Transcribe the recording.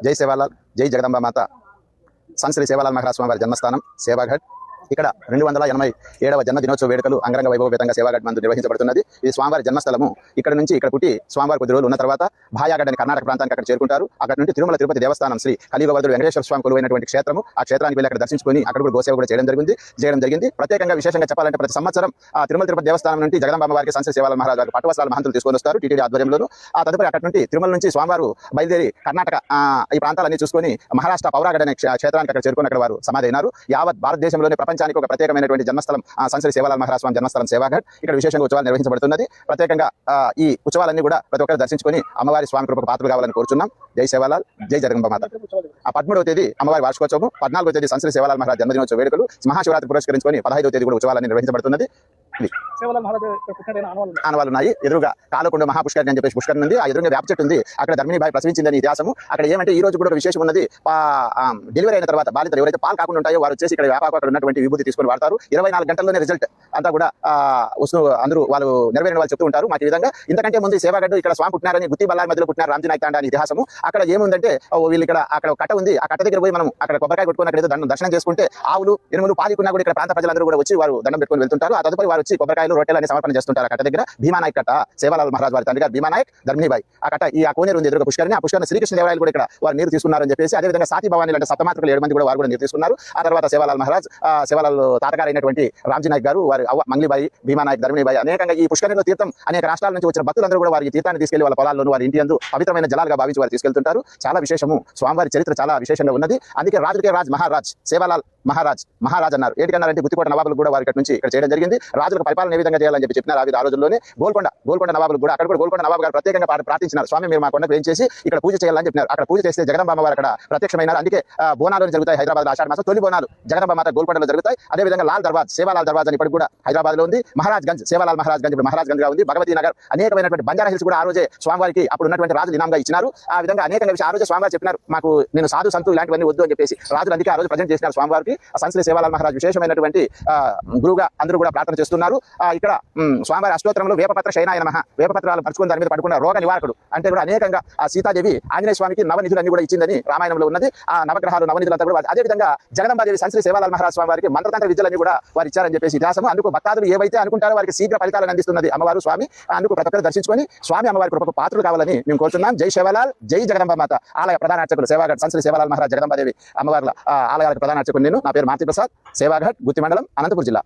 జై సేవాలాల్, జై జగదంబ మాత. సంశ్రీ సేవాలాల్ మహారాజ్ స్వామి వారి జన్మస్థానం సేవాఘట్. ఇక్కడ 287వ జన్మ దినోత్సవ వేడుకలు అంగరంగ వైభవపేతంగా సేవాఘట్ నందు నిర్వహించబడుతున్నది. ఇది స్వామివారి జన్మస్థలము. ఇక్కడ నుంచి ఇక్కడ పుట్టి స్వామివారి కొద్ది రోజులు ఉన్న తర్వాత భాయాగఢ్ అని కర్ణాటక ప్రాంతానికి అక్కడ చేరుకుంటారు. అక్కడ నుండి తిరుమల తిరుపతి దేవస్థానం శ్రీ కలియుగవరుడు వెంకటేశ్వర స్వామి కొలువైనటువంటి క్షేత్రము. ఆ క్షేత్రానికి వెళ్ళి అక్కడ దర్శించుకొని అక్కడ కూడా గోసేవ కూడా చేయడం జరిగింది. ప్రత్యేకంగా విశేషంగా చెప్పాలంటే ప్రతి సంవత్సరం ఆ తిరుమల తిరుపతి దేవస్థానం నుండి జగదంబ వారికి సంశ్రీ సేవాలాల్ మహారాజ్ వారికి పట్టువస్త్రాల మహంతులు తీసుకొని వస్తారు టీటీడీ ఆధ్వర్యంలోను. ఆ తదుపరి అక్కడ నుండి తిరుమల నుంచి స్వామివారు బయలుదేరి కర్ణాటక ఈ ప్రాంతాలన్నీ చూసుకొని మహారాష్ట్ర పౌరాగఢ్ అనే క్షేత్రానికి అక్కడ చేరుకొని అక్కడ వారు సమాధి అయినారు. యావత్ భారతదేశంలోనే ప్రపంచానికి ఒక ప్రత్యేకమైనటువంటి జన్మస్థలం సంశ్రీ సేవాలాల్ మహారాజ్ స్వామి జన్మస్థలం సేవాఘట్. ఇక్కడ విశేషంగా ఉత్సవాలు నిర్వహించబడుతున్నది. ప్రత్యేకంగా ఈ ఉత్సవాలన్నీ కూడా ప్రతి ఒక్కరు దర్శించుకొని అమ్మవారి స్వామి కృపకు పాత్రలు కావాలని కోరుచున్నాం. జై సేవాలాల్, జై జగదంబ మాత. ఆ 13వ తేదీ అమ్మవారి వార్షికోత్సవం, 14వ తేదీ సంశ్రీ సేవాలాల్ మహారాజ్ జన్మదినోత్సవ వేడుకలు, మహాశివరాత్రి పురస్కరించుకొని 15వ తేదీ కూడా ఉత్సవాలన్నీ నిర్వహించబడుతున్నది. ఆనవాళ్ళు ఉన్నాయి. ఎదురుగా కాలకొండ మహాపుష్కరిణి అని చెప్పేసి పుష్కరిణి ఉంది. ఆ ఎదురుగా వేప చెట్టు ఉంది. అక్కడ ధర్మిణీబాయి ప్రసవించిందని ఇతిహాసము. అక్కడ ఏమంటే ఈ రోజు కూడా ఒక విశేషం ఉన్నది. డెలివరీ అయిన తర్వాత బాలింతలు ఎవరైతే పాలు కాకుండా ఉంటాయో వారు వచ్చేసి ఇక్కడ వేపాకు అక్కడ ఉన్నటువంటి విభూతి తీసుకొని వాడతారు. 24 గంటల్లోనే రిజల్ట్ అంతా కూడా అందరూ వాళ్ళు నెరవేరిన వాళ్ళు చెప్తూ ఉంటారు. మాకు ఈ విధంగా ఇంతకంటే ముందు సేవాగడ్డు ఇక్కడ స్వామి పుట్టినారని గుత్తి బల్లారి మధ్యలో పుట్టినారు రామ్జీ నాయక్ తాండా అని ఇతిహాసము. అక్కడ ఏముందంటే వీళ్ళు ఇక్కడ అక్కడ కట్ట ఉంది. ఆ కట్ట దగ్గర పోయి మనం అక్కడ కొబ్బరికాయ కొట్టుకుని అక్కడ ఏదో దర్శనం చేసుకుంటే ఆవులు ఎనుములు పాలికున్నా కూడా ఇక్కడ ప్రాంత ప్రజలందరూ కూడా వచ్చి వారు దండం పెట్టుకుని వెళ్తుంటారు. ఆ తదుపరి వారు వచ్చి కొబ్బరికాయలు రొట్టెలు సమర్పణ చేస్తుంటారు. ఆ కట్ట దగ్గర భీమానాయక్ కట్ట సేవాలాల్ మహారాజ్ వారి తండ్రి గారు భీమానాయక్ ధర్మిణీబాయి. ఆ కట్ట ఈ కోనేరు ఉంది ఎదురుగా పుష్కరిణి. ఆ పుష్కరిణి శ్రీకృష్ణదేవరాయలు కూడా ఇక్కడ వారు నీరు తీసుకున్నారని చెప్పేసి, అదేవిధంగా సాతి భవానీ అంటే సప్తమాతృకులు 7 మంది కూడా వారు కూడా నీరు తీసుకున్నారు. ఆ తర్వాత సేవాలాల్ మహారాజ్ సేవాలాల్ తాతగారు అయినటువంటి రామ్జీ నాయక్ గారు, వారి అవ్వ మంగ్లీబాయి, భీమానాయక్, ధర్మిణీబాయి అనేకంగా ఈ పుష్కరిణిలో తీర్థం అనేక రాష్ట్రాల నుంచి వచ్చిన భక్తులందరూ కూడా వారి తీర్థాన్ని తీసుకెళ్లి వాళ్ళ పొలాల్లోనూ వారి ఇంటి యందు పవిత్రమైన జలాలుగా భావించి వారు తీసుకెళ్తుంటారు. చాలా విశేషము. స్వామివారి చరిత్ర చాలా విశేషంగా ఉన్నది. అందుకే రాజుకే రాజ్ మహారాజ్ సేవాలాల్ మహారాజ్ అన్నారు. ఏంటికన్నారంటే గుత్తికోట నవాబులు కూడా వారి నుంచి ఇక్కడ చేయడం జరిగింది. రాజులకు పరిపాలన ఏ విధంగా చేయాలని చెప్పినారు. ఆ రోజుల్లోనే గోల్కొండ నవాబులు కూడా అక్కడ కూడా గోల్కొండ నవాబు గారు ప్రత్యేకంగా ప్రార్థించినారు. స్వామి మీరు మా కొండకు ఏం చేసి ఇక్కడ పూజ చేయాలని చెప్పినారు. అక్కడ పూజ చేస్తే జగదంబ వారు అక్కడ ప్రత్యక్షమైనారు. అందుకే బోనాలు జరుగుతాయి హైదరాబాద్ ఆషాఢ మాసం. తొలి బోనాలు జగదంబ మాత గోల్కొండలో జరుగుతాయి. అదేవిధంగా లాల్ దర్వాజ్ సేవాలాల్ దర్వాజ్ అని ఇప్పటికి కూడా హైదరాబాద్ లో ఉంది. మహారాజ్ గంజ్ సేవాలాల్ మహారాజ్ గంజ్ ఇప్పుడు మహారాజ్ గంజ్ గా ఉంది. భగవతీ నగర్ అనేకమైనటువంటి బంజారా హిల్స్ కూడా ఆ రోజే స్వామివారికి అప్పుడు ఉన్నటువంటి రాజులు ఇనాంగా ఇచ్చినారు. ఆ విధంగా అనేకంగా విషయం ఆ రోజే స్వామివారు చెప్పినారు, మాకు నేను సాధు సంతు ఇలాంటివన్నీ వద్దు అని చెప్పేసి రాజులు అందుకే ఆ రోజు ప్రజెంట్ చేసినారు స్వామివారికి. సంశ్రీ సేవాలాల్ మహారాజ్ విశేషమైనటువంటి గురువుగా అందరూ కూడా ప్రార్థన చేస్తున్నారు. ఇక్కడ స్వామివారి అష్టోత్తరంలో వేపపత్ర శయనాయ నమః, వేపపత్రాలు పరుచుకుని దాని మీద పడుకున్న రోగ నివారకుడు అంటే కూడా అనేకంగా ఆ సీతాదేవి ఆంజనేయ స్వామికి నవనిధులన్నీ కూడా ఇచ్చిందని రామాయణంలో ఉన్నది. ఆ నవగ్రహాలు నవనిధులంతా కూడా అదేవిధంగా జగదంబాదేవి సంశ్రీ సేవాలాల్ మహారాజ్ స్వామి వారికి మంత్రతంత్ర విద్యలన్నీ కూడా వారు ఇచ్చారని చెప్పేసి ఇతిహాసము. అందుకు భక్తాదులు ఏవైతే అనుకుంటారో వారికి శీఘ్ర ఫలితాలను అందిస్తున్నది అమ్మవారు స్వామి. అందుకు ప్రతి ఒక్కరు దర్శించుకొని స్వామి అమ్మవారి కృపకు పాత్రలు కావాలని మేము కోరుతున్నాం. జై సేవాలాల్, జై జగదంబ మాత. ఆలయ ప్రధాన అర్చకులు సేవాఘట్ సంశ్రీ సేవాలాల్ మహారాజ్ జగదంబాదేవి అమ్మవార్ల ఆలయాలకు ప్రధాన అర్చకులు నేను. నా పేరు మారుతి ప్రసాద్, సేవాఘట్, గుత్తి మండలం, అనంతపురం జిల్లా.